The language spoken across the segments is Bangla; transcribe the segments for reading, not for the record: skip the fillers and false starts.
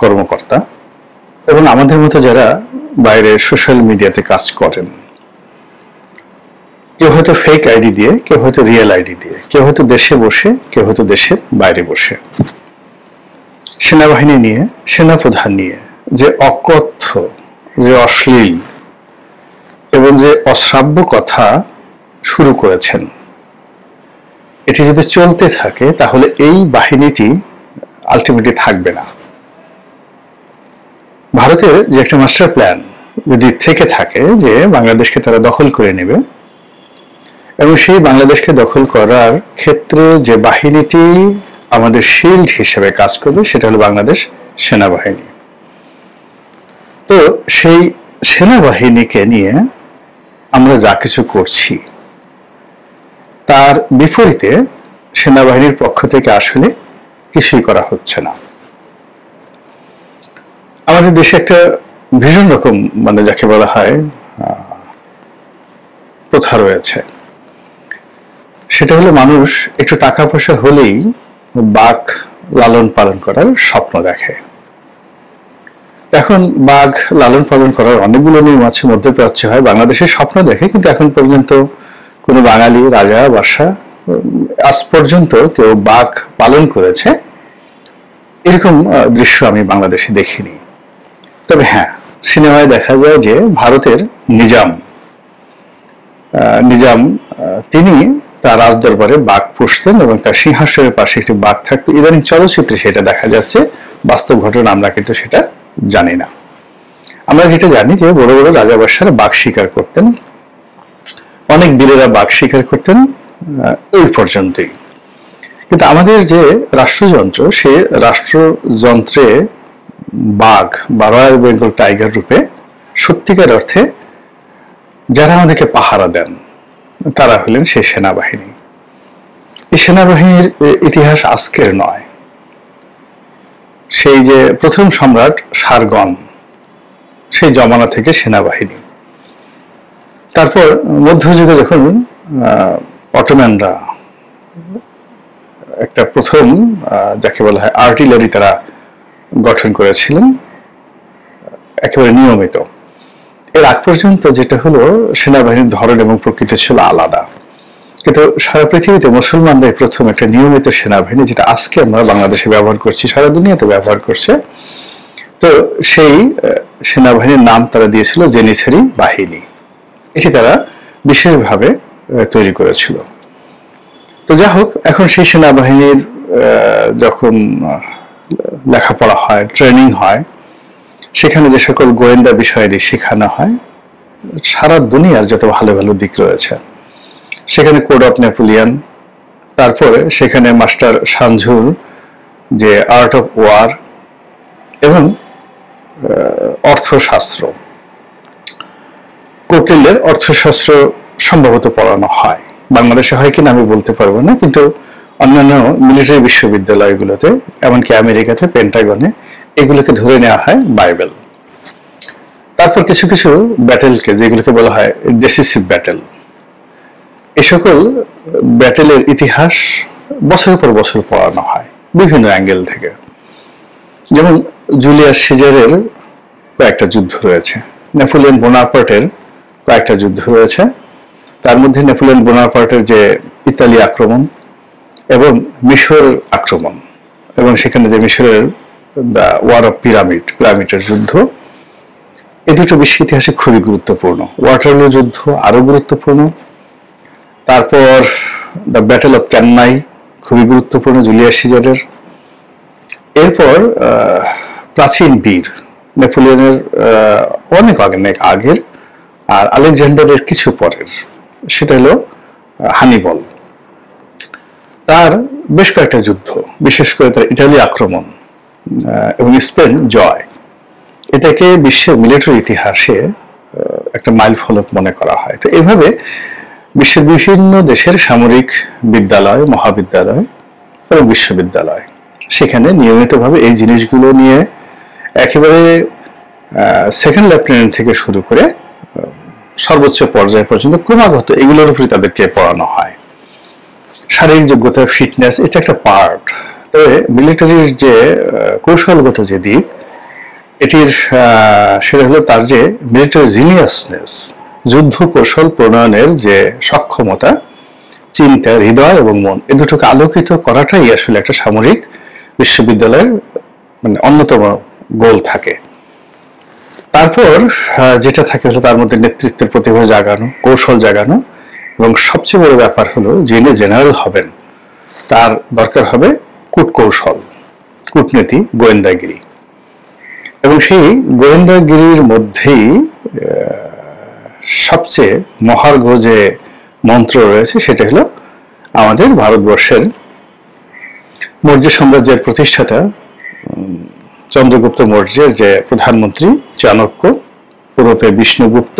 কর্মকর্তা এবং আমাদের মতো যারা বাইরে সোশ্যাল মিডিয়াতে কাজ করেন, কেউ হয়তো ফেক আইডি দিয়ে, কেউ হয়তো রিয়েল আইডি দিয়ে, কেউ হয়তো দেশে বসে, কেউ হয়তো দেশের বাইরে বসে সেনাবাহিনী নিয়ে, সেনাপ্রধান নিয়ে যে অকথ্য, যে অশ্লীল এবং যে অশ্রাব্য কথা শুরু করেছেন, এটি যদি চলতে থাকে তাহলে এই বাহিনীটি আলটিমেটলি থাকবে না। ভারতের যে একটা মাস্টার প্ল্যান যদি থেকে থাকে যে বাংলাদেশকে তারা দখল করে নেবে, এবং সেই বাংলাদেশকে দখল করার ক্ষেত্রে যে বাহিনীটি আমাদের শিল্ড হিসেবে কাজ করবে সেটা হলো বাংলাদেশ সেনাবাহিনী। তো সেই সেনাবাহিনীকে নিয়ে আমরা যা কিছু করছি তার বিপরীতে সেনাবাহিনীর পক্ষ থেকে আসলে কিছুই করা হচ্ছে না। আমাদের দেশে একটা ভীষণ রকম যাকে বলা হয় প্রথা রয়েছে, সেটা হলো মানুষ একটু টাকা পয়সা হলেই বাঘ লালন পালন করার স্বপ্ন দেখে। এখন বাঘ লালন পালন করার অনেকগুলো নিয়ম আছে, মধ্যপ্রাচ্য হয়, বাংলাদেশের স্বপ্ন দেখে, কিন্তু এখন পর্যন্ত কোনো বাঙালি রাজা বাদশা আজ পর্যন্ত কেউ বাঘ পালন করেছে এরকম দৃশ্য আমি বাংলাদেশে দেখিনি। তবে হ্যাঁ, সিনেমায় দেখা যায় যে ভারতের নিজাম তিনি তার রাজদরবারে বাঘ পুষতেন এবং তার সিংহাসনের পাশে একটি বাঘ থাকতো। ইদানিং চলচ্চিত্রে সেটা দেখা যাচ্ছে, বাস্তব ঘটনা আমরা কিন্তু সেটা জানি না। আমরা যেটা জানি যে বড় বড় রাজা বাদশারা বাঘ শিকার করতেন, অনেক বীরেরা বাঘ শিকার করতেন, এই পর্যন্তই। কিন্তু আমাদের যে রাষ্ট্রযন্ত্র, সে রাষ্ট্রযন্ত্রে বাঘ বা রয়্যাল বেঙ্গল টাইগার রূপে সত্যিকার অর্থে যারা আমাদেরকে পাহারা দেন তারা হলেন সেই সেনাবাহিনী। এই সেনাবাহিনীর ইতিহাস আজকের নয়, সেই যে প্রথম সম্রাট শারগন সেই জমানা থেকে সেনাবাহিনী। তারপর মধ্যযুগে যখন অটোম্যানরা একটা প্রথম যাকে বলা হয় আর্টিলারি তারা গঠন করেছিলেন একেবারে নিয়মিত, এর আগ পর্যন্ত যেটা হলো সেনাবাহিনীর ধরন এবং প্রকৃতি ছিল আলাদা। কিন্তু সারা পৃথিবীতে মুসলমানরাই প্রথম একটা নিয়মিত সেনাবাহিনী, যেটা আজকে আমরা বাংলাদেশে ব্যবহার করছি, সারা দুনিয়াতে ব্যবহার করছে। তো সেই সেনাবাহিনীর নাম তারা দিয়েছিল জেনিসারি বাহিনী। এটি তারা বিশেষভাবে তৈরি করেছিল। তো যা হোক, এখন সেই সেনাবাহিনীর যখন লেখাপড়া হয়, ট্রেনিং হয়, সেখানে যে সকল গোয়েন্দা বিষয়াদি শেখানো হয়, সারা দুনিয়ার যত ভালো ভালো দিক রয়েছে, সেখানে কোড অফ নেপোলিয়ন, তারপরে সেখানে মাস্টার সানঝুর যে আর্ট অফ ওয়ার এবং অর্থশাস্ত্র, কৌটিল্যের অর্থশাস্ত্র সম্ভবত পড়ানো হয়। বাংলাদেশে হয় কিনা আমি বলতে পারবো না, কিন্তু অন্যান্য মিলিটারি বিশ্ববিদ্যালয়গুলোতে, এমনকি আমেরিকাতে পেন্টাগনে, এগুলোকে ধরে নেওয়া হয় বাইবেল। তারপর কিছু কিছু ব্যাটেলকে, যেগুলোকে বলা হয় ডিসিসিভ ব্যাটেল, এ সকল ব্যাটেলের ইতিহাস বছরের পর বছর পড়ানো হয় বিভিন্ন অ্যাঙ্গেল থেকে। যেমন জুলিয়াস সিজারের কয়েকটা যুদ্ধ রয়েছে, নেপোলিয়ন বোনাপার্টের কয়েকটা যুদ্ধ রয়েছে, তার মধ্যে নেপোলিয়ন বোনাপার্টের যে ইতালি আক্রমণ এবং মিশর আক্রমণ, এবং সেখানে যে মিশরের দ্য ওয়ার অফ পিরামিডের যুদ্ধ, এই দুটো বিশ্ব ইতিহাসে খুবই গুরুত্বপূর্ণ। ওয়াটারলু যুদ্ধ আরো গুরুত্বপূর্ণ। তারপর দ্য ব্যাটেল অফ ক্যাননাই খুবই গুরুত্বপূর্ণ জুলিয়াস সিজারের। এরপর প্রাচীন বীর নেপোলিয়নের অনেক আগের আর আলেকজান্ডারের কিছু পরের, সেটা হলো হানিবল। তার বেশ কয়েকটা যুদ্ধ, বিশেষ করে তার ইটালি আক্রমণ এবং স্পেন জয়, এটাকে বিশ্বের মিলিটারি ইতিহাসে একটা মাইল ফলক মনে করা হয়। তো এইভাবে বিশ্বের বিভিন্ন দেশের সামরিক বিদ্যালয়, মহাবিদ্যালয় এবং বিশ্ববিদ্যালয়, সেখানে নিয়মিতভাবে এই জিনিসগুলো নিয়ে একেবারে সেকেন্ড লেফটেন্যান্ট থেকে শুরু করে সর্বোচ্চ পর্যায় পর্যন্ত ক্রমাগত এগুলোর উপরে তাদেরকে পড়ানো হয়। শারীরিক যোগ্যতা, ফিটনেস, এটা একটা পার্ট। তবে মিলিটারির যে কৌশলগত যে দিক, এটির সেটা হলো তার যে মিলিটারি জিনিয়াসনেস, যুদ্ধ কৌশল প্রণয়নের যে সক্ষমতা, চিন্তা, হৃদয় এবং মন, এ দুটোকে আলোকিত করাটাই আসলে একটা সামরিক বিশ্ববিদ্যালয়ের মানে অন্যতম গোল থাকে। তারপর যেটা থাকে হলো তার মধ্যে নেতৃত্বের প্রতিভা জাগানো, কৌশল জাগানো, এবং সবচেয়ে বড় ব্যাপার হলো যিনি জেনারেল হবেন তার দরকার হবে কূটকৌশল, কূটনীতি, গোয়েন্দাগিরি। এবং সেই গোয়েন্দাগিরির মধ্যেই সবচেয়ে মহার্ঘ যে মন্ত্র রয়েছে সেটা হলো আমাদের ভারতবর্ষের মৌর্য সাম্রাজ্যের প্রতিষ্ঠাতা চন্দ্রগুপ্ত মৌর্যের যে প্রধানমন্ত্রী চাণক্য ওরফে বিষ্ণুগুপ্ত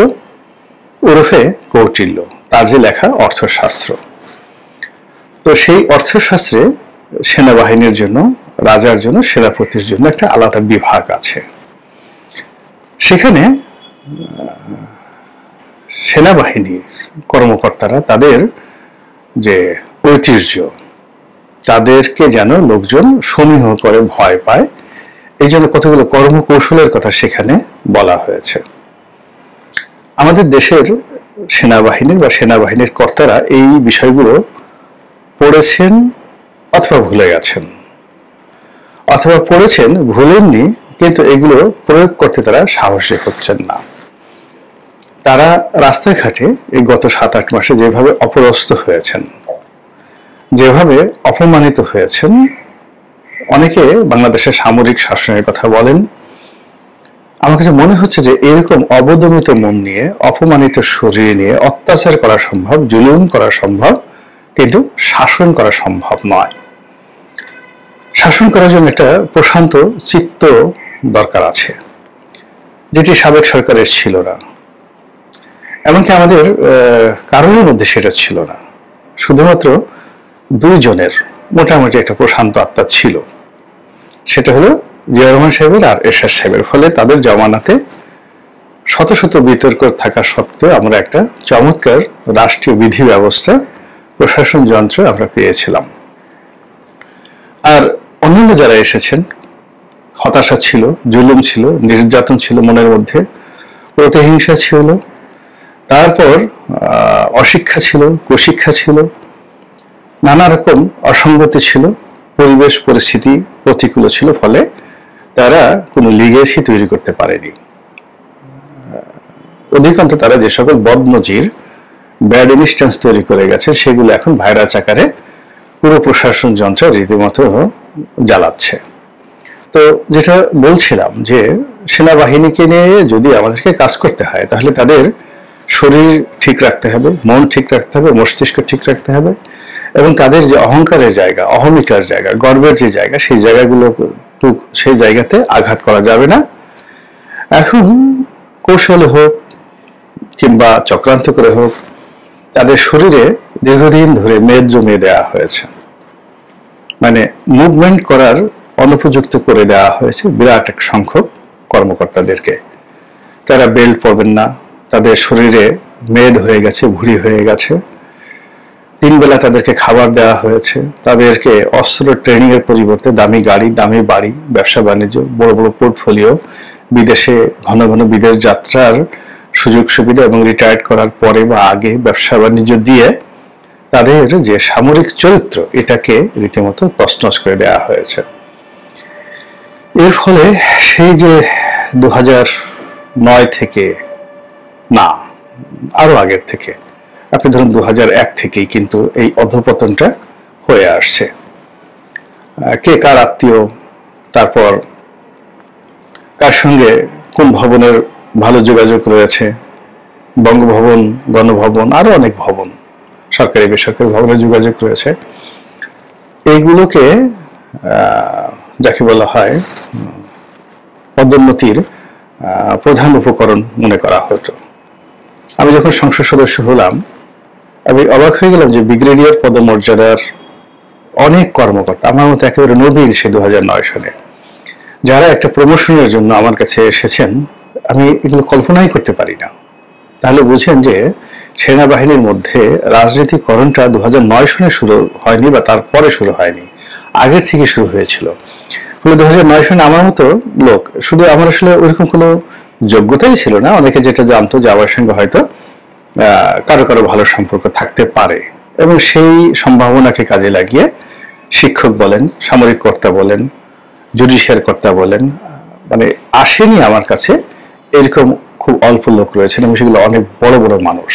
ওরফে কৌটিল্য, তার যে লেখা অর্থশাস্ত্র। তো সেই অর্থশাস্ত্রে সেনাবাহিনীর জন্য, রাজার জন্য, সেনাপতির জন্য একটা আলাদা বিভাগ আছে। সেখানে সেনাবাহিনীর কর্মকর্তারা তাদের যে ঐতিহ্য, তাদেরকে যেন লোকজন সমীহ করে, ভয় পায়, এই জন্য কতগুলো কর্মকৌশলের কথা সেখানে বলা হয়েছে। আমাদের দেশের সেনাবাহিনীর বা সেনাবাহিনীর কর্তারা এই বিষয়গুলো পড়েছেন অথবা ভুলে গেছেন, অথবা পড়েছেন ভুলেননি, কিন্তু এগুলো প্রয়োগ করতে তারা সাহসী হচ্ছেন না। তারা রাস্তায় ঘাটে এই গত 7-8 মাসে যেভাবে অপদস্থ হয়েছেন, যেভাবে অপমানিত হয়েছেন, অনেকে বাংলাদেশের সামরিক শাসনের কথা বলেন। আমার কাছে মনে হচ্ছে যে এরকম অবদমিত মন নিয়ে, অপমানিত শরীর নিয়ে অত্যাচার করা সম্ভব, জুলুম করা সম্ভব, কিন্তু শাসন করা সম্ভব নয়। শাসন করার জন্য একটা প্রশান্ত চিত্ত দরকার আছে, যেটি সাবেক সরকারের ছিল না। এমনকি আমাদের কারোর মধ্যে সেটা ছিল না। শুধুমাত্র 2 জনের মোটামুটি একটা প্রশান্ত আত্মা ছিল, সেটা হলো জিয়া রহমান সাহেবের আর এরশাদ সাহেবের। ফলে তাদের জমানাতে শত শত বিতর্ক থাকা সত্ত্বেও আমরা একটা চমৎকার রাষ্ট্রীয় বিধি ব্যবস্থা, প্রশাসন যন্ত্র আমরা পেয়েছিলাম। আর অন্যান্য যারা এসেছেন, হতাশা ছিল, জুলুম ছিল, নির্যাতন ছিল মনের মধ্যে, প্রতিহিংসা ছিল, তারপর অশিক্ষা ছিল, কুশিক্ষা ছিল, নানা রকম অসঙ্গতি ছিল, পরিবেশ পরিস্থিতি প্রতিকূল ছিল, ফলে তারা কোনো লিগেসি তৈরি করতে পারেনি। অধিকাংশ তারা যে সকল বদনজির, ব্যাড ইনস্ট্যান্স তৈরি করে গেছে, সেগুলো এখন ভাইরাস আকারে পুরো প্রশাসন যন্ত্র রীতিমতো জ্বালাচ্ছে। তো যেটা বলছিলাম যে সেনাবাহিনীকে নিয়ে যদি আমাদেরকে কাজ করতে হয়, তাহলে তাদের শরীর ঠিক রাখতে হবে, মন ঠিক রাখতে হবে, মস্তিষ্ক ঠিক রাখতে হবে, এবং তাদের যে অহংকারের জায়গা, অহমিকার জায়গা, গর্বের যে জায়গা, সেই জায়গাগুলো, সেই জায়গাতে আঘাত করা যাবে না। এখন কৌশলে হোক কিংবা চক্রান্ত করে হোক, তাদের শরীরে দীর্ঘদিন ধরে মেদ জমিয়ে দেওয়া হয়েছে, মানে মুভমেন্ট করার অনুপযুক্ত করে দেওয়া হয়েছে বিরাট এক সংখ্যক কর্মকর্তাদেরকে। তারা বেল্ট পরবেন না, তাদের শরীরে মেদ হয়ে গেছে, ভুঁড়ি হয়ে গেছে। 3 বেলা তাদেরকে খাবার দেওয়া হয়েছে, তাদেরকে অস্ত্র ট্রেনিং এর পরিবর্তে দামি গাড়ি, দামি বাড়ি, ব্যবসা বাণিজ্য, বড় বড় পোর্টফোলিও, বিদেশে ঘন ঘন বিদেশ যাত্রার সুযোগ সুবিধা, এবং রিটায়ার্ড করার পরে বা আগে ব্যবসা বাণিজ্য দিয়ে তাদের যে সামরিক চরিত্র, এটাকে রীতিমতো তছনছ করে দেওয়া হয়েছে। এর ফলে সেই যে 2009 থেকে, না আরো আগের থেকে, আপনি ধরুন 2001 থেকেই কিন্তু এই অধঃপতনটা হয়ে আসছে। কে কার আত্মীয়, তারপর কার সঙ্গে কোন ভবনের ভালো যোগাযোগ রয়েছে, বঙ্গভবন, গণভবন, আরো অনেক ভবন, সরকারি বেসরকারি ভবনের যোগাযোগ রয়েছে। এইগুলোকে যাকে বলা হয় পদোন্নতির প্রধান উপকরণ মনে করা হতো। আমি যখন সংসদ সদস্য হলাম, আমি অবাক হয়ে গেলাম যে ব্রিগেডিয়ার পদমর্যাদার অনেক কর্মকর্তা, আমার মতো একেবারে নবীন সে 2009 সালে, যারা একটা প্রমোশনের জন্য আমার কাছে এসেছেন, আমি এগুলো কল্পনাই করতে পারি না। তাহলে বুঝেন যে সেনাবাহিনীর মধ্যে রাজনীতিকরণটা 2009 সালে শুরু হয়নি, বা তারপরে শুরু হয়নি, আগের থেকে শুরু হয়েছিল। 2009 সনে আমার মতো লোক, শুধু আমার আসলে ওইরকম কোনো যোগ্যতাই ছিল না, অনেকে যেটা জানতো যে আমার সঙ্গে হয়তো কারো কারো ভালো সম্পর্ক থাকতে পারে, এবং সেই সম্ভাবনাকে কাজে লাগিয়ে শিক্ষক বলেন, সামরিক কর্তা বলেন, জুডিশিয়াল কর্তা বলেন, মানে আসেনি আমার কাছে এরকম খুব অল্প লোক রয়েছেন, এবং সেগুলো অনেক বড় বড় মানুষ।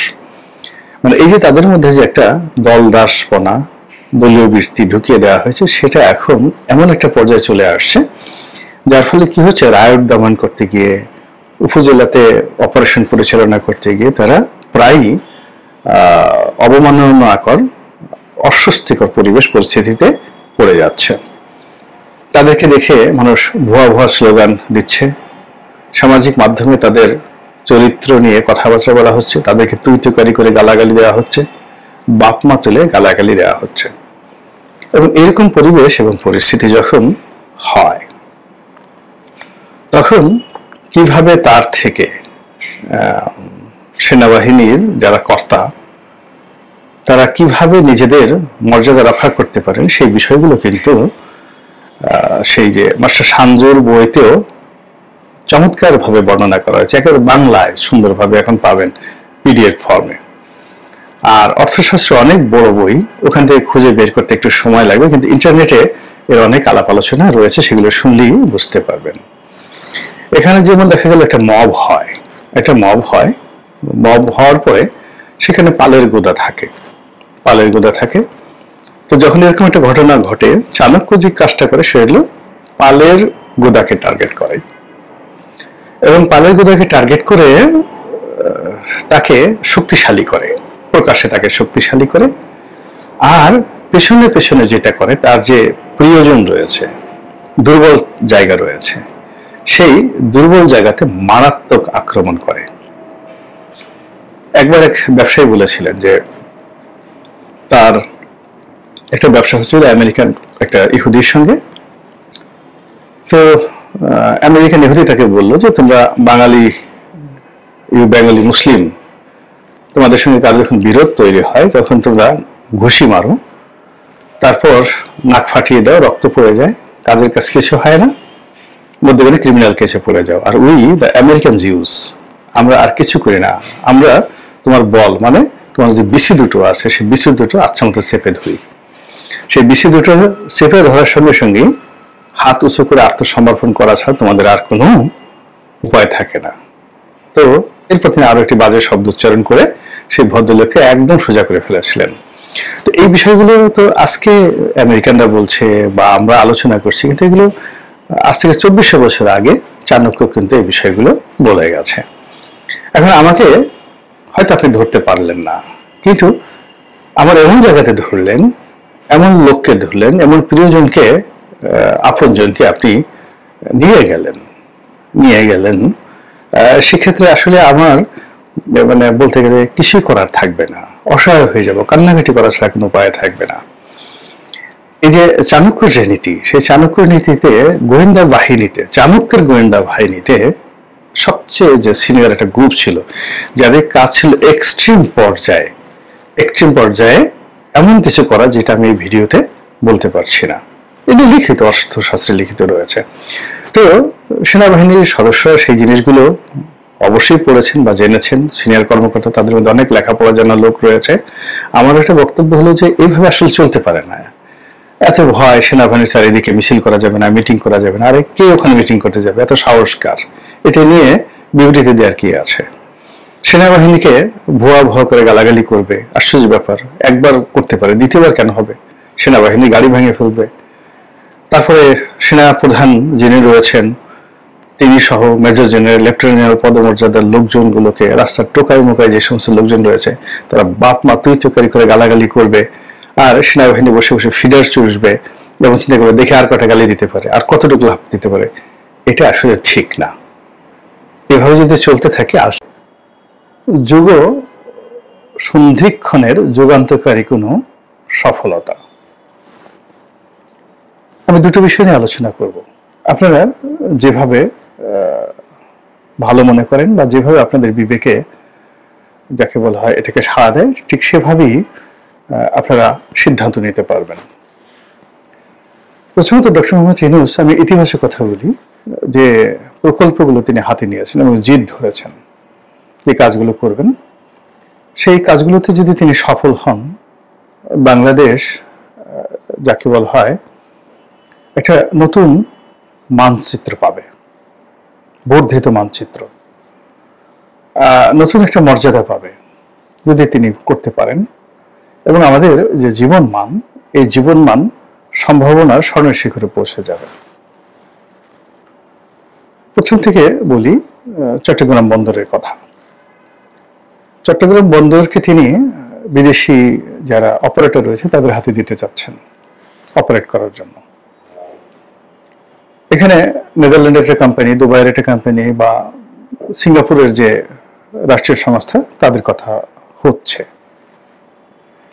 মানে এই যে তাদের মধ্যে যে একটা দলদাসপনা, দলীয় বৃত্তি ঢুকিয়ে দেওয়া হয়েছে, সেটা এখন এমন একটা পর্যায়ে চলে আসছে যার ফলে কি হচ্ছে, রায়ট দমন করতে গিয়ে, উপজেলাতে অপারেশন পরিচালনা করতে গিয়ে তারা প্রায়ই অবমাননাকর, অস্বস্তিকর পরিবেশ পরিস্থিতিতে পড়ে যাচ্ছে। তাদেরকে দেখে মানুষ ভুয়া ভুয়া স্লোগান দিচ্ছে, সামাজিক মাধ্যমে তাদের চরিত্র নিয়ে কথাবার্তা বলা হচ্ছে, তাদেরকে তুই তুকারি করে গালাগালি দেওয়া হচ্ছে, বাপমা তুলে গালাগালি দেওয়া হচ্ছে। এবং এরকম পরিবেশ এবং পরিস্থিতি যখন হয়, তখন কিভাবে তার থেকে সেনাবাহিনীর যারা কর্তা তারা কিভাবে নিজেদের মর্যাদা রক্ষা করতে পারেন, সেই বিষয়গুলো কিন্তু সেই যে মাস্টার সানজুর বইতেও চমৎকার ভাবে বর্ণনা করা হয়েছে, একেবারে বাংলায় সুন্দরভাবে এখন পাবেন পিডিএফ ফর্মে। আর অর্থশাস্ত্র অনেক বড় বই, ওখান থেকে খুঁজে বের করতে একটু সময় লাগবে, কিন্তু ইন্টারনেটে এর অনেক আলাপ আলোচনা রয়েছে, সেগুলো শুনলেই বুঝতে পারবেন। এখানে যেমন দেখা গেল একটা মব হয়, মব হওয়ার পরে সেখানে পালের গোদা থাকে। তো যখন এরকম একটা ঘটনা ঘটে, চাণক্য যে কাজটা করে সে হলো পালের গোদাকে টার্গেট করে, এবং পালের গোদাকে টার্গেট করে তাকে শক্তিশালী করে, প্রকাশ্যে তাকে শক্তিশালী করে। আর পেছনে পেছনে যেটা করে, তার যে প্রিয়জন রয়েছে, দুর্বল জায়গা রয়েছে, সেই দুর্বল জায়গাতে মারাত্মক আক্রমণ করে। একবার এক ব্যবসায়ী বলেছিলেন যে তার একটা ব্যবসা হচ্ছিল আমেরিকান একটা ইহুদির সঙ্গে। তো আমেরিকান ইহুদি তাকে বললো যে তোমরা বেঙ্গলি মুসলিম, তোমাদের সঙ্গে কারো যখন বিরোধ তৈরি হয় তখন তোমরা ঘুষি মারো, তারপর নাক ফাটিয়ে দাও, রক্ত পড়ে যায়, কাজের কাজ কিছু হয় না, মধ্যখানে ক্রিমিনাল কেসে পড়ে যাও। আর উই দ্য আমেরিকান জিউস, আমরা আর কিছু করি না, আমরা তোমার বল মানে তোমার যে বিসি দুটো আছে, সেই বিসি দুটো আচ্ছা মতো চেপে ধরি। সেই বিসি দুটো চেপে ধরার সঙ্গে সঙ্গে হাত উঁচু করে আত্মসমর্পণ করা ছাড়া তোমাদের আর কোনো উপায় থাকে না। তো এরপর তিনি আরো একটি বাজে শব্দ উচ্চারণ করে সেই ভদ্রলোককে একদম সোজা করে ফেলেছিলেন। তো এই বিষয়গুলো তো আজকে আমেরিকানরা বলছে বা আমরা আলোচনা করছি, কিন্তু এগুলো আজ থেকে 2400 বছর আগে চাণক্য কিন্তু এই বিষয়গুলো বলে গেছে। এখন আমাকে হয়তো আপনি ধরতে পারলেন না, কিন্তু আমার এমন জায়গাতে ধরলেন, এমন লোককে ধরলেন, এমন প্রিয়জনকে, আপনজনকে আপনি নিয়ে গেলেন, সেক্ষেত্রে আসলে আমার মানে বলতে গেলে কিছুই করার থাকবে না, অসহায় হয়ে যাব, কান্নাকাটি করা ছাড়া কোনো উপায় থাকবে না। এই যে চাণক্যের যে নীতি, সেই চাণক্যের নীতিতে চাণক্যের গোয়েন্দা বাহিনীতে সবচেয়ে যে সিনিয়র একটা গ্রুপ ছিল, যাদের কাজ ছিল এক্সট্রিম পর্যায়ে এমন কিছু করা যেটা আমি এই ভিডিওতে বলতে পারছি না। এটা লিখিত, অর্থশাস্ত্রে লিখিত রয়েছে। তো সেনাবাহিনীর সদস্যরা সেই জিনিসগুলো অবশ্যই পড়েছেন বা জেনেছেন, সিনিয়র কর্মকর্তা, তাদের মধ্যে অনেক লেখাপড়া জানা লোক রয়েছে। আমার একটা বক্তব্য হলো যে এইভাবে আসলে চলতে পারে না। এত ভয়, সেনাবাহিনীর চারিদিকে মিছিল করা যাবে না, মিটিং করা যাবে না, আরে কে ওখানে মিটিং করতে যাবে, এত সাহসকার, এটা নিয়ে বিবৃতি দেওয়ার কি আছে? সেনাবাহিনীকে ভুয়া করে গালাগালি করবে, আশ্চর্য ব্যাপার, একবার করতে পারে, দ্বিতীয়বার কেন হবে? সেনাবাহিনী গাড়ি ভেঙে ফেলবে। তারপরে সেনা প্রধান যিনি রয়েছেন তিনি সহ মেজর জেনারেল, লেফটেন্যান্ট জেনারেল পদমর্যাদার লোকজনগুলোকে রাস্তার টোকাই মোকাই যে সমস্ত লোকজন রয়েছে তারা বাপ মা তুই তুকারি করে গালাগালি করবে, আর সেনাবাহিনী বসে বসে ফিডার চুষবে এবং চিন্তা করবে দেখে আর কটা গালি দিতে পারে, আর কতটুকু লাভ দিতে পারে। এটা আসলে ঠিক না। এভাবে যদি চলতে থাকে যুগ সন্ধিক্ষণের যুগান্তকারী কোনো সফলতা। আমি দুটো বিষয় নিয়ে আলোচনা করব। আপনারা যেভাবে ভালো মনে করেন বা যেভাবে আপনাদের বিবেকে যাকে বলা হয় এটাকে সাড়া দেয়, ঠিক সেভাবেই আপনারা সিদ্ধান্ত নিতে পারবেন। প্রথমত ডক্টর মোহাম্মদ ইউনূস, আমি ইতিবাচক কথা বলি, যে প্রকল্পগুলো তিনি হাতে নিয়েছেন এবং জিদ ধরেছেন যে কাজগুলো করবেন, সেই কাজগুলোতে যদি তিনি সফল হন, বাংলাদেশ যাকে বলা হয় একটা নতুন মানচিত্র পাবে, বর্ধিত মানচিত্র, নতুন একটা মর্যাদা পাবে যদি তিনি করতে পারেন। এবং আমাদের যে জীবনমান, এই জীবনমান সম্ভাবনার স্বর্ণের শিখরে পৌঁছে যাবে। প্রথম থেকে বলি চট্টগ্রাম বন্দরের কথা। চট্টগ্রাম বন্দরকে তিনি বিদেশি যারা অপারেটর রয়েছে তাদের হাতে দিতে চাচ্ছেন অপারেট করার জন্য। এখানে নেদারল্যান্ডের একটা কোম্পানি, দুবাইয়ের একটা কোম্পানি বা সিঙ্গাপুরের যে রাষ্ট্রীয় সংস্থা, তাদের কথা হচ্ছে।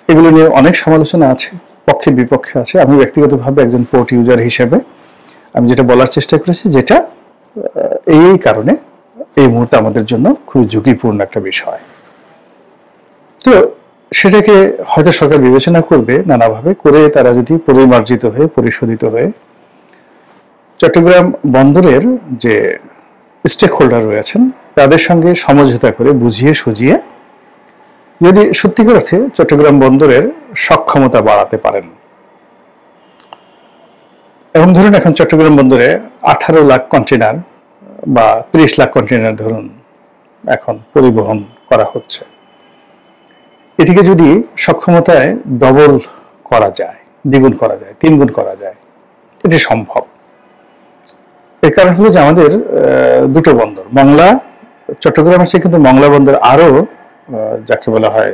এগুলো নিয়ে অনেক সমালোচনা আছে, পক্ষে বিপক্ষে আছে। আমি ব্যক্তিগতভাবে একজন পোর্ট ইউজার হিসেবে আমি যেটা বলার চেষ্টা করেছি, যেটা এই কারণে এই মুহূর্তে আমাদের জন্য খুবই ঝুঁকিপূর্ণ একটা বিষয়। তো সেটাকে হয়তো সরকার বিবেচনা করবে নানাভাবে করে, তারা যদি পরিমার্জিত হয়ে পরিশোধিত হয়ে চট্টগ্রাম বন্দরের যে স্টেক হোল্ডার রয়েছেন তাদের সঙ্গে সমঝোতা করে বুঝিয়ে সুঝিয়ে যদি সত্যিকার অর্থে চট্টগ্রাম বন্দরের সক্ষমতা বাড়াতে পারেন। এবং ধরুন এখন চট্টগ্রাম বন্দরে 18 লাখ কন্টেনার বা 30 লাখ কন্টেনার ধরুন এখন পরিবহন করা হচ্ছে। এটিকে যদি সক্ষমতায় ডবল করা যায়, দ্বিগুণ করা যায়, 3 গুণ করা যায়, এটি সম্ভব। এর কারণ হলো যে আমাদের দুটো বন্দর, মংলা, চট্টগ্রামের চেয়ে কিন্তু মংলা বন্দর আরো যাকে বলা হয়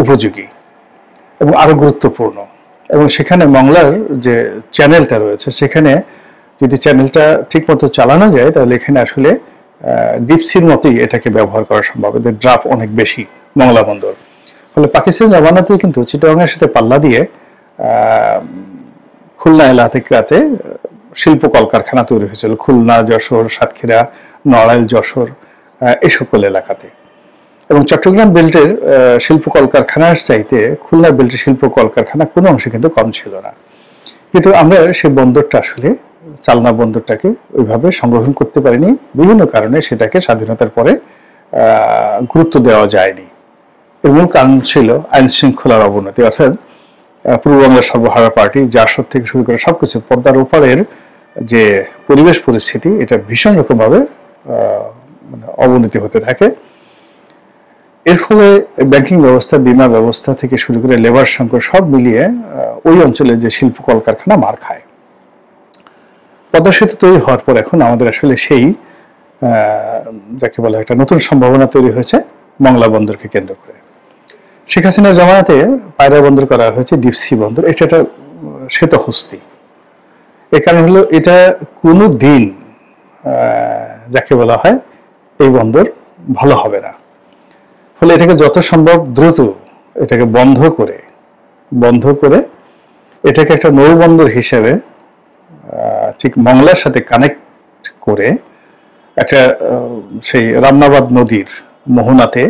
উপযোগী এবং আরো গুরুত্বপূর্ণ। এবং সেখানে মংলার যে চ্যানেলটা রয়েছে, সেখানে যদি চ্যানেলটা ঠিক মতো চালানো যায় তাহলে এখানে আসলে ডিপসির মতোই এটাকে ব্যবহার করা সম্ভব। এদের ড্রাফট অনেক বেশি মংলা বন্দর। ফলে পাকিস্তান জামানাতে কিন্তু চিটাগাংয়ের সাথে পাল্লা দিয়ে খুলনা এলাকাতে শিল্প কলকারখানা তৈরি হয়েছিল, খুলনা, যশোর, সাতক্ষীরা, নড়াইল, যশোর, এই সকল এলাকাতে। এবং চট্টগ্রাম বেল্টের শিল্প কলকারখানার চাইতে খুলনা বেল্টের শিল্প কলকারখানা কোনো অংশে কিন্তু কম ছিল না। কিন্তু আমরা সেই বন্দরটা আসলে, চালনা বন্দরটাকে ওইভাবে সংরক্ষণ করতে পারিনি, বিভিন্ন কারণে সেটাকে স্বাধীনতার পরে গুরুত্ব দেওয়া যায়নি। এর মূল কারণ ছিল আইন শৃঙ্খলার অবনতি, অর্থাৎ পূর্ব বাংলার সর্বহারা পার্টি, জাসদ থেকে শুরু করে সবকিছু, পদ্মার ওপারের যে পরিবেশ পরিস্থিতি, এটা ভীষণ রকমভাবে অবনতি হতে থাকে। এর ফলে ব্যাংকিং ব্যবস্থা, বীমা ব্যবস্থা থেকে শুরু করে লেবার সংকট সব মিলিয়ে ওই অঞ্চলে যে শিল্প কলকারখানা মার খায়। পদ্মা সেতু তৈরি হওয়ার পর এখন আমাদের আসলে সেই যাকে বলা একটা নতুন সম্ভাবনা তৈরি হয়েছে মংলা বন্দরকে কেন্দ্র করে। শেখ হাসিনার জামানাতে পায়রা বন্দর করা হয়েছে, ডিপসি বন্দর, এটা একটা শ্বেতহস্তি। এর কারণ হলো এটা কোনো দিন যাকে বলা হয় এই বন্দর ভালো হবে না। ফলে এটাকে যত সম্ভব দ্রুত এটাকে বন্ধ করে এটাকে একটা নৌবন্দর হিসেবে ঠিক মংলার সাথে কানেক্ট করে একটা সেই রামনাবাদ নদীর মোহনাতে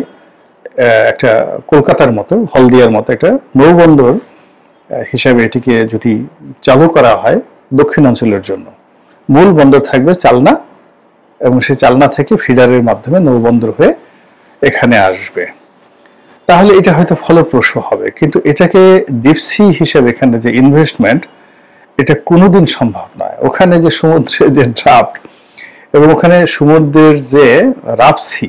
একটা কলকাতার মতো, হলদিয়ার মতো একটা নৌবন্দর হিসাবে এটিকে যদি চালু করা হয় দক্ষিণাঞ্চলের জন্য, মূল বন্দর থাকবে চালনা, এবং সেই চালনা থেকে ফিডারের মাধ্যমে নৌবন্দর হয়ে এখানে আসবে, তাহলে এটা হয়তো ফলপ্রসূ হবে। কিন্তু এটাকে ডিপসি হিসেবে এখানে যে ইনভেস্টমেন্ট, এটা কোনোদিন সম্ভব নয়। ওখানে যে সমুদ্রের যে ড্রাফট এবং ওখানে সমুদ্রের যে রাপসি,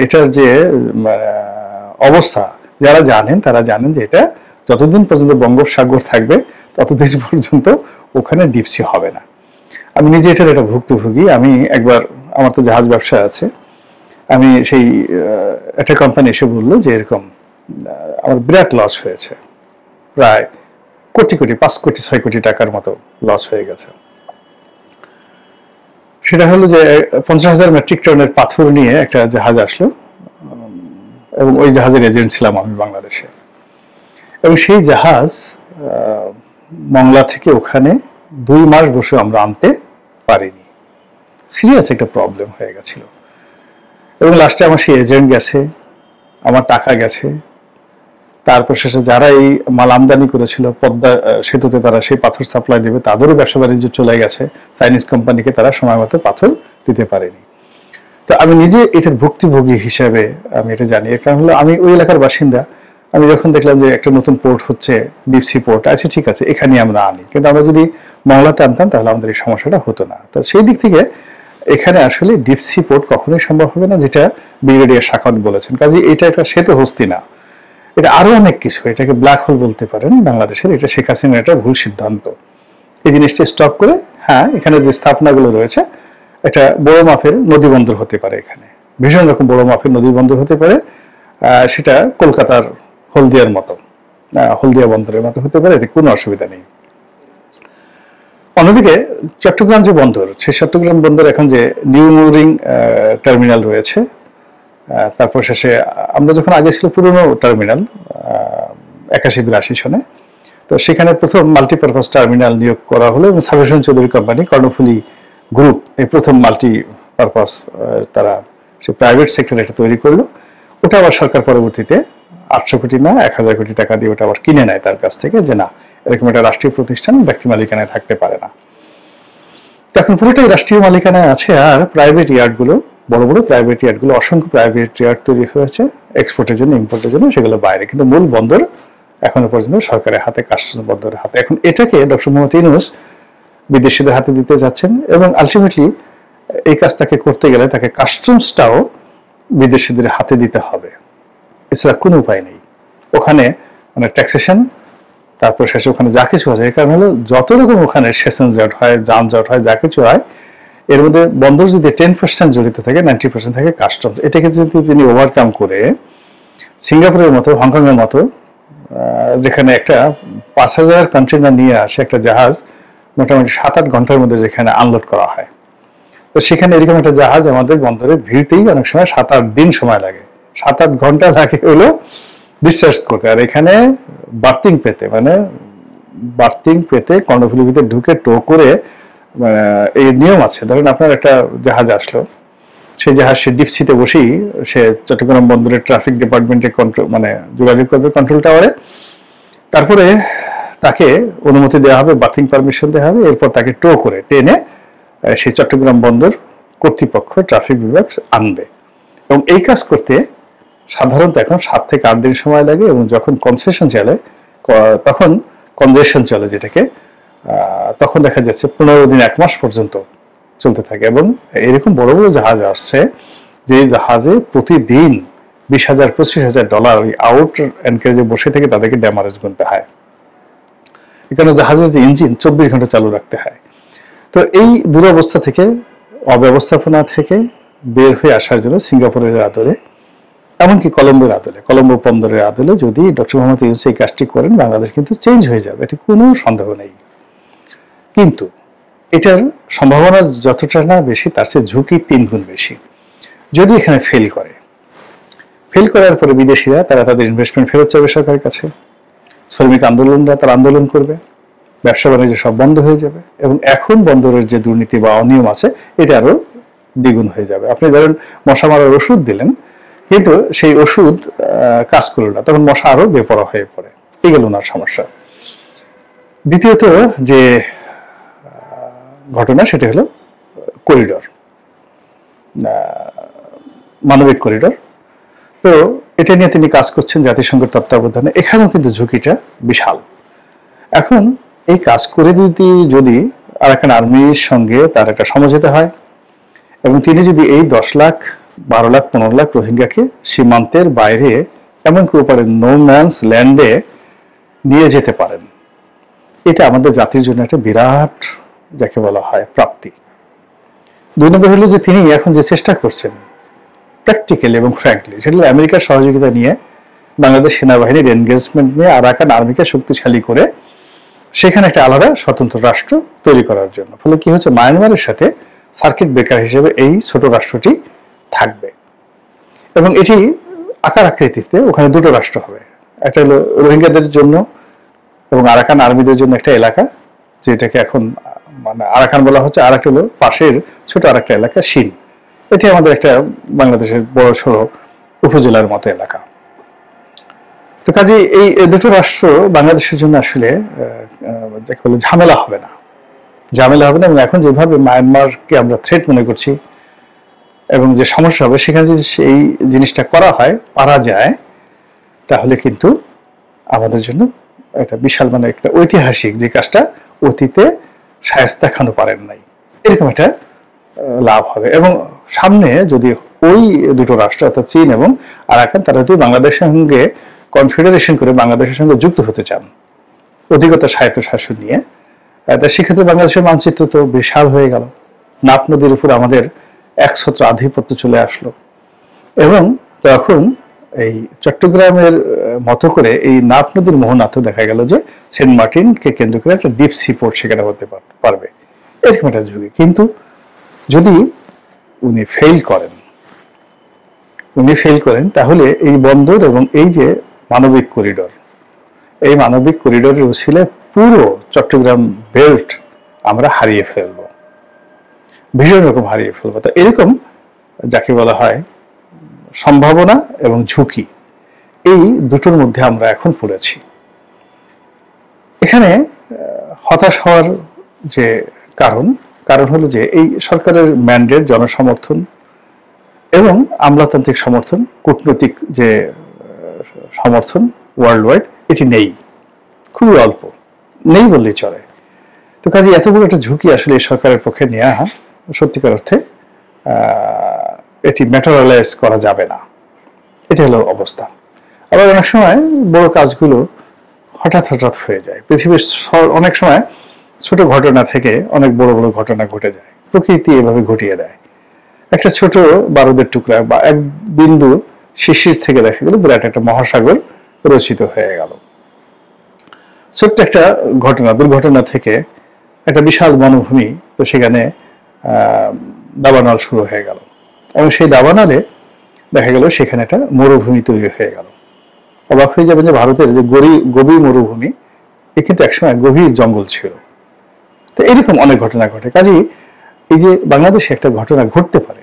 এটার যে অবস্থা, যারা জানেন তারা জানেন যে এটা যতদিন পর্যন্ত বঙ্গোপসাগর থাকবে ততদিন পর্যন্ত ওখানে ডিপসি হবে না। আমি নিজে এটার একটা ভুক্তভোগী। আমি একবার, আমার তো জাহাজ ব্যবসা আছে, আমি সেই একটা কোম্পানি এসে বললো যে এরকম আমার বিরাট লস হয়েছে, প্রায় কোটি 5 কোটি 6 কোটি টাকার মতো লস হয়ে গেছে। সেটা হলো যে 50,000 মেট্রিক টনের পাথর নিয়ে একটা জাহাজ আসলো, এবং ওই জাহাজের এজেন্ট ছিলাম আমি বাংলাদেশে। এবং সেই জাহাজ মংলা থেকে ওখানে 2 মাস বসে আমরা আনতে পারিনি, সিরিয়াস একটা প্রবলেম হয়ে গেছিল। এবং লাস্টে আমার সেই এজেন্ট গেছে, আমার টাকা গেছে, তারপর শেষে যারা এই মাল আমদানি করেছিল পদ্মা সেতুতে, তারা সেই পাথর সাপ্লাই দেবে, তাদেরও ব্যবসা বাণিজ্য চলে গেছে, চাইনিজ কোম্পানিকে তারা সময় মতো পাথর দিতে পারেনি। তো আমি নিজে এটার ভুক্তভোগী হিসেবে আমি এটা জানি। এর কারণ হলো আমি ওই এলাকার বাসিন্দা। আমি যখন দেখলাম যে একটা নতুন পোর্ট হচ্ছে, ডিপসি পোর্ট আছে, ঠিক আছে, এখানে আমরা আনি, কিন্তু আমরা যদি মংলাতে আনতাম তাহলে আমাদের এই সমস্যাটা হতো না। তো সেই দিক থেকে এখানে আসলে ডিপসি পোর্ট কখনোই সম্ভব হবে না, যেটা ব্রিগেডিয়ার শাখাওয়াত বলেছেন। কাজে এটা একটা সেতু হস্তি না, এটা আরো অনেক কিছু, এটাকে ব্ল্যাক হোল বলতে পারেন বাংলাদেশের। এটা শেখ হাসিনার একটা ভুল সিদ্ধান্ত। এই জিনিসটা স্টপ করে, হ্যাঁ, এখানে যে স্থাপনাগুলো রয়েছে একটা বড় মাপের নদী বন্দর হতে পারে, এখানে ভীষণ রকম বড় মাপের নদী বন্দর হতে পারে। সেটা কলকাতার হলদিয়ার মতো, হলদিয়া বন্দরের মতো হতে পারে, এতে কোনো অসুবিধা নেই। অন্যদিকে চট্টগ্রাম যে বন্দর, সেই চট্টগ্রাম বন্দর এখন যে নিউ মুরিং টার্মিনাল রয়েছে, তারপর শেষে আমরা যখন আগে ছিল পুরনো টার্মিনাল 81-82 সনে, তো সেখানে প্রথম মাল্টিপারপাস টার্মিনাল নিয়োগ করা হলো এবং সাবির হোসেন চৌধুরী কোম্পানি, কর্ণফুলী গ্রুপ, এই প্রথম মাল্টিপারপাস তারা সে প্রাইভেট সেক্টর এটা তৈরি করলো। ওটা আবার সরকার পরবর্তীতে 800 কোটি না 1000 কোটি টাকা দিয়ে ওটা আবার কিনে নেয় তার কাছ থেকে, যে না, এরকম একটা রাষ্ট্রীয় প্রতিষ্ঠান ব্যক্তি মালিকানায় থাকতে পারে না। এখন পুরোটাই রাষ্ট্রীয় মালিকানায় আছে। আর প্রাইভেট ইয়ার্ডগুলো, বড় বড় প্রাইভেট ইয়ার্ডগুলো, অসংখ্য প্রাইভেট ইয়ার্ড তৈরি হয়েছে এক্সপোর্টের জন্য, ইম্পোর্টের জন্য, সেগুলো বাইরে, কিন্তু মূল বন্দর এখনো পর্যন্ত সরকারের হাতে, কাস্টমস বন্দরের হাতে। এখন এটাকে ডক্টর মোহাম্মদ ইউনূস বিদেশিদের হাতে দিতে যাচ্ছেন এবং আলটিমেটলি এই কাজ তাকে করতে গেলে তাকে কাস্টমসটাও বিদেশিদের হাতে দিতে হবে, এছাড়া কোনো উপায় নেই। ওখানে মানে ট্যাক্সেশন, তারপর শেষে ওখানে যা কিছু আছে, এর কারণ হলো যত রকম ওখানে সেশন জট হয়, যানজট হয়, যা কিছু হয়, এর মধ্যে বন্দর যদি 10% জড়িত থাকে, 90% থাকে কাস্টমস। এটাকে যদি তিনি ওভারকাম করে সিঙ্গাপুরের মতো, হংকংয়ের মতো, যেখানে একটা 5000 কন্টেনার নিয়ে আসে একটা জাহাজ মোটামুটি 7-8 ঘন্টার মধ্যে যেখানে আনলোড করা হয়, তো সেখানে এরকম একটা জাহাজ আমাদের বন্দরে ভিড়তেই অনেক সময় 7-8 দিন সময় লাগে, 7-8 ঘন্টা লাগে হলো ডিসচার্জ করতে। আর এখানে বার্থিং পেতে, মানে বার্থিং পেতে কর্ণফুলী ভিতরে ঢুকে টো করে, এই নিয়ম আছে। ধরেন আপনার একটা জাহাজ আসলো, সেই জাহাজ সে ডিপসিতে বসেই সে চট্টগ্রাম বন্দরের ট্রাফিক ডিপার্টমেন্টে কন্ট্রোল, মানে যোগাযোগ করবে কন্ট্রোল টাওয়ারে, তারপরে তাকে অনুমতি দেওয়া হবে, বার্থিং পারমিশন দেওয়া হবে, এরপর তাকে টো করে টেনে সেই চট্টগ্রাম বন্দর কর্তৃপক্ষ, ট্রাফিক বিভাগ আনবে। এবং এই কাজ করতে সাধারণত এখন 7 থেকে 8 দিন সময় লাগে, এবং যখন কনসেশন চলে, তখন কনজেশন চলে যেটাকে, তখন দেখা যাচ্ছে 15 দিন, 1 মাস পর্যন্ত চলতে থাকে। এবং এরকম বড় বড় জাহাজ আসছে যে জাহাজে প্রতিদিন $20,000-25,000 ওই আউট এনকেজে বসে থেকে তাদেরকে ড্যামারেজ গুনতে হয়। এখানে জাহাজের যে ইঞ্জিন 24 ঘন্টা চালু রাখতে হয়। তো এই দুরবস্থা থেকে, অব্যবস্থাপনা থেকে বের হয়ে আসার জন্য সিঙ্গাপুরের আদলে, এমনকি কলম্বোর আদলে, কলম্বো বন্দরের আদলে যদি ডক্টর মোহাম্মদ ইউনূস এই কাজটি করেন, বাংলাদেশ কিন্তু চেঞ্জ হয়ে যাবে, এটি কোনো সন্দেহ নেই। কিন্তু এটার সম্ভাবনা যতটা না বেশি, তার চেয়ে ঝুঁকি 3 গুণ বেশি। যদি এখানে ফেল করার পরে বিদেশিরা তারা তাদের ইনভেস্টমেন্ট ফেরত চাবে সরকারের কাছে, শ্রমিক আন্দোলনরা তারা আন্দোলন করবে, ব্যবসা বাণিজ্য সব বন্ধ হয়ে যাবে, এবং এখন বন্দরের যে দুর্নীতি বা অনিয়ম আছে এটা আরো দ্বিগুণ হয়ে যাবে। আপনি ধরেন মশা মারার ওষুধ দিলেন, কিন্তু সেই ওষুধ কাজ করল না, তখন মশা আরো বেপরোয়া হয়ে পড়ে। এই গেল ওনার সমস্যা। দ্বিতীয়ত যে ঘটনা, সেটা হলো করিডর, মানবিক করিডর। তো এটা নিয়ে তিনি কাজ করছেন জাতিসংঘের তত্ত্বাবধানে, এখানেও কিন্তু ঝুঁকিটা বিশাল। এখন এই কাজ করে যদি আরাকান আর্মির সঙ্গে তার একটা সমঝোতা হয়, এবং তিনি যদি এই 10 লাখ, 12 লাখ, 15 লাখ রোহিঙ্গাকে সীমান্তের বাইরে, এমনকি ওপারে নো ম্যানস ল্যান্ডে নিয়ে যেতে পারেন, এটা আমাদের জাতির জন্য একটা বিরাট, যাকে বলা হয়, প্রাপ্তি। 2 নম্বর হলো যে তিনি এখন যে চেষ্টা করছেন প্র্যাকটিক্যালি এবং ফ্র্যাঙ্কলি, সেটা হলো আমেরিকার সহযোগিতা নিয়ে, বাংলাদেশ সেনাবাহিনীর এনগেজমেন্ট নিয়ে আরাকান আর্মিকে শক্তিশালী করে সেখানে একটা আলাদা স্বতন্ত্র রাষ্ট্র তৈরি করার জন্য। ফলে কি হচ্ছে, মায়ানমারের সাথে সার্কিট ব্রেকার হিসেবে এই ছোট রাষ্ট্রটি থাকবে, এবং এটি আকার আকৃতিতে ওখানে 2টো রাষ্ট্র হবে। একটা হলো রোহিঙ্গাদের জন্য এবং আরাকান আর্মিদের জন্য একটা এলাকা, যেটাকে এখন মানে আরাকান বলা হচ্ছে, আর একটা হলো পাশের ছোট আরেকটা এলাকা শিন, এটি আমাদের একটা বাংলাদেশের বড় সড়ো উপজেলার মতো এলাকা। তো কাজে এই দুটো রাষ্ট্র বাংলাদেশের জন্য আসলে যাকে বলে ঝামেলা হবে না, এবং এখন যেভাবে মায়ানমারকে আমরা থ্রেট মনে করছি এবং যে সমস্যা হবে, সেখানে যদি সেই জিনিসটা করা হয়, পারা যায়, তাহলে কিন্তু আমাদের জন্য একটা বিশাল মানে একটা ঐতিহাসিক যে কাজটা অতীতে শায়েস্তা খানও পারেন নাই, এরকম একটা লাভ হবে। এবং সামনে যদি ওই দুটো রাষ্ট্র অর্থাৎ চীন এবং আরাকান তারা যদি বাংলাদেশের সঙ্গে কনফেডারেশন করে বাংলাদেশের সঙ্গে যুক্ত হতে চান অধিকতর স্বায়ত্ত শাসন নিয়ে, তা সেক্ষেত্রে বাংলাদেশের মানচিত্র তো বিশাল হয়ে গেল। নাপ নদীর উপর আমাদের একছত্র আধিপত্য চলে আসলো, এবং তখন এই চট্টগ্রামের মতো করে এই নাপ নদীর মোহনাতে দেখা গেল যে সেন্ট মার্টিনকে কেন্দ্র করে একটা ডিপ সি পোর্ট সেখানে হতে পারবে, এরকম একটা ঝুঁকি। কিন্তু যদি উনি ফেল করেন তাহলে এই বন্দর এবং এই যে মানবিক করিডোর, এই মানবিক করিডোরের উছিলে পুরো চট্টগ্রাম বেল্ট আমরা হারিয়ে ফেলবো, ভীষণ রকম হারিয়ে ফেলবো। তো এরকম যাকে বলা হয় সম্ভাবনা এবং ঝুঁকি, এই দুটোর মধ্যে আমরা এখন পড়েছি। এখানে হতাশ হওয়ার যে কারণ হলো যে এই সরকারের ম্যান্ডেট, জনসমর্থন এবং আমলাতান্ত্রিক সমর্থন, কূটনৈতিক যে সমর্থন ওয়ার্ল্ড ওয়াইড, এটি নেই, খুবই অল্প, নেই বললেই চলে। তো কাজে এত বড় একটা ঝুঁকি আসলে এই সরকারের পক্ষে নেওয়া সত্যিকার অর্থে এটি ম্যাটেরিয়ালাইজ করা যাবে না, এটা হলো অবস্থা। আবার অনেক সময় বড় কাজগুলো হঠাৎ হয়ে যায়। পৃথিবীর অনেক সময় ছোট ঘটনা থেকে অনেক বড় বড় ঘটনা ঘটে যায়, প্রকৃতি এভাবে ঘটিয়ে দেয়। একটা ছোট বারুদের টুকরা বা এক বিন্দু শিশির থেকে দেখা গেল বিরাট একটা মহাসাগর রচিত হয়ে গেল। ছোট্ট একটা দুর্ঘটনা থেকে একটা বিশাল বনভূমি, তো সেখানে দাবানল শুরু হয়ে গেল, এবং সেই দাবানলে দেখা গেল সেখানে একটা মরুভূমি তৈরি হয়ে গেল। অবাক হয়ে যাবেন যে ভারতের যে গভীর মরুভূমি, এ কিন্তু একসময় গভীর জঙ্গল ছিল। তো এরকম অনেক ঘটনা ঘটে। কাজেই এই যে বাংলাদেশে একটা ঘটনা ঘটতে পারে,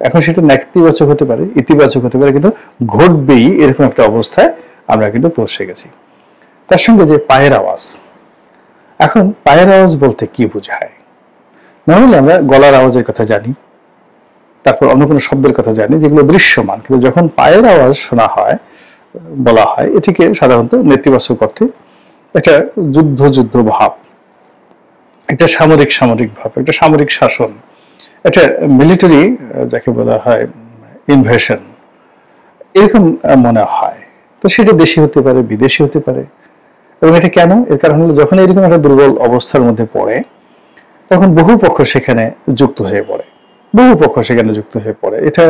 এখন সেটা নেতিবাচক হতে পারে, ইতিবাচক হতে পারে, কিন্তু ঘটবেই, এরকম একটা অবস্থায় আমরা কিন্তু পৌঁছে গেছি। তার সঙ্গে যে পায়ের আওয়াজ, এখন পায়ের আওয়াজ বলতে কি বোঝায়? নর্মালি আমরা গলার আওয়াজের কথা জানি, তারপর অন্য কোনো শব্দের কথা জানি যেগুলো দৃশ্যমান, কিন্তু যখন পায়ের আওয়াজ শোনা হয়, বলা হয়, এটিকে সাধারণত নেতিবাচক অর্থে একটা যুদ্ধ ভাব, একটা সামরিক ভাব, একটা সামরিক শাসন, একটা মিলিটারি যাকে বলা হয় ইনভেশন, এরকম মনে হয়। তো সেটা দেশি হতে পারে, বিদেশি হতে পারে। এবং এটা কেন? এর কারণ হলো যখন এরকম একটা দুর্বল অবস্থার মধ্যে পড়ে, তখন বহু পক্ষ সেখানে যুক্ত হয়ে পড়ে। এটা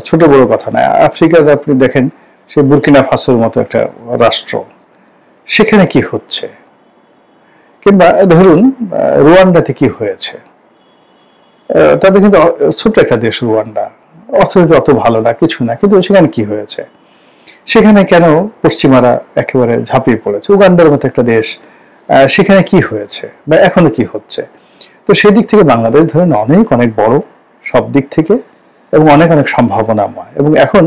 ছোট বড় কথা না। আফ্রিকার আপনি দেখেন, সে বুর্কিনা ফাসোর মতো একটা রাষ্ট্র, সেখানে কি হচ্ছে, কিংবা ধরুন রুয়ান্ডাতে কি হয়েছে। তাদের কিন্তু ছোট্ট একটা দেশ রুয়ান্ডা, অর্থনীতি অত ভালো না, কিছু না, কিন্তু সেখানে কি হয়েছে, সেখানে কেন পশ্চিমারা একেবারে ঝাঁপিয়ে পড়েছে। উগান্ডার মতো একটা দেশ, সেখানে কি হয়েছে বা এখনো কি হচ্ছে। তো সেই দিক থেকে বাংলাদেশ ধরেন অনেক বড় সব দিক থেকে, এবং অনেক সম্ভাবনাময়। এবং এখন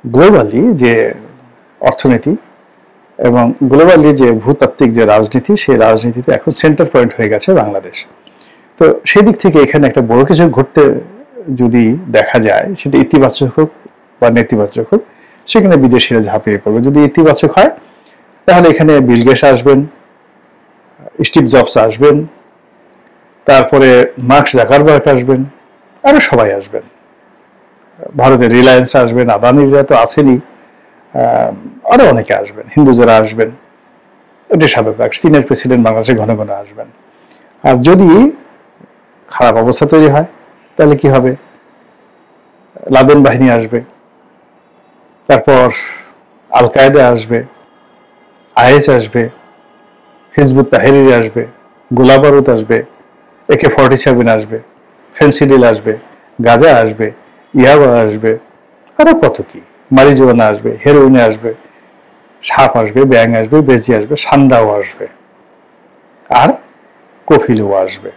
গ্লোবালি যে অর্থনীতি এবং গ্লোবালি যে ভূতাত্ত্বিক যে রাজনীতি, সেই রাজনীতিতে এখন সেন্টার পয়েন্ট হয়ে গেছে বাংলাদেশ। তো সেই দিক থেকে এখানে একটা বড় কিছু ঘটতে যদি দেখা যায়, সেটা ইতিবাচক হোক বা নেতিবাচক হোক, সেখানে বিদেশিরা ঝাঁপিয়ে পড়বে। যদি ইতিবাচক হয়, তাহলে এখানে বিল গেটস আসবেন, স্টিভ জবস আসবেন, তারপরে মার্ক জাকারবার্গ আসবেন, আরো সবাই আসবেন, ভারতের রিলায়েন্স আসবেন, আদানিরা তো আছেনই, আরো অনেকে আসবেন, হিন্দুজারা আসবেন, এটা স্বাভাবিক। চীনের প্রেসিডেন্ট বাংলাদেশে ঘন আসবেন। আর যদি খারাপ অবস্থা তৈরি হয়, তাহলে কি হবে? লাদেন বাহিনী আসবে, তারপর আল কায়েদা আসবে, আইএস আসবে, হিজবুত তাহরির আসবে, গোলাবারুদ আসবে, AK-47 আসবে, ফেন্সিডিল আসবে, গাঁজা আসবে, ইয়াবা আসবে, আরো কত কি, মারিজুয়ানা আসবে, হেরোইনে আসবে, সাপ আসবে, ব্যাং আসবে, বেজি আসবে, সান্ডাও আসবে, আর কফিলও আসবে।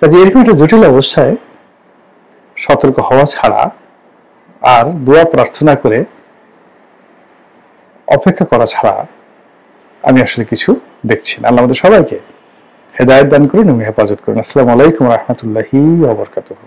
কাজে এরকম একটা জটিল অবস্থায় সতর্ক হওয়া ছাড়া আর দোয়া প্রার্থনা করে অপেক্ষা করা ছাড়া আমি আসলে কিছু দেখছি না। আল্লাহ আমাদের সবাইকে হেদায়েত দান করুন এবং হেফাজত করুন। আসসালামু আলাইকুম ওয়া রাহমাতুল্লাহি ওয়া বারাকাতুহু।